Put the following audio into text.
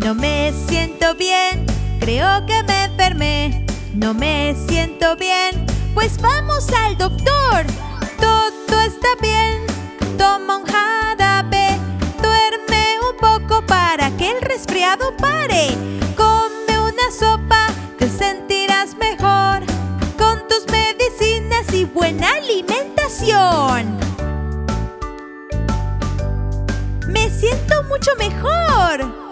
No me siento bien, creo que me enfermé. No me siento bien, pues vamos al doctor. Todo está bien, toma un jarabe. Duerme un poco para que el resfriado pare. Come una sopa, te sentirás mejor con tus medicinas y buena alimentación. Me siento mucho mejor.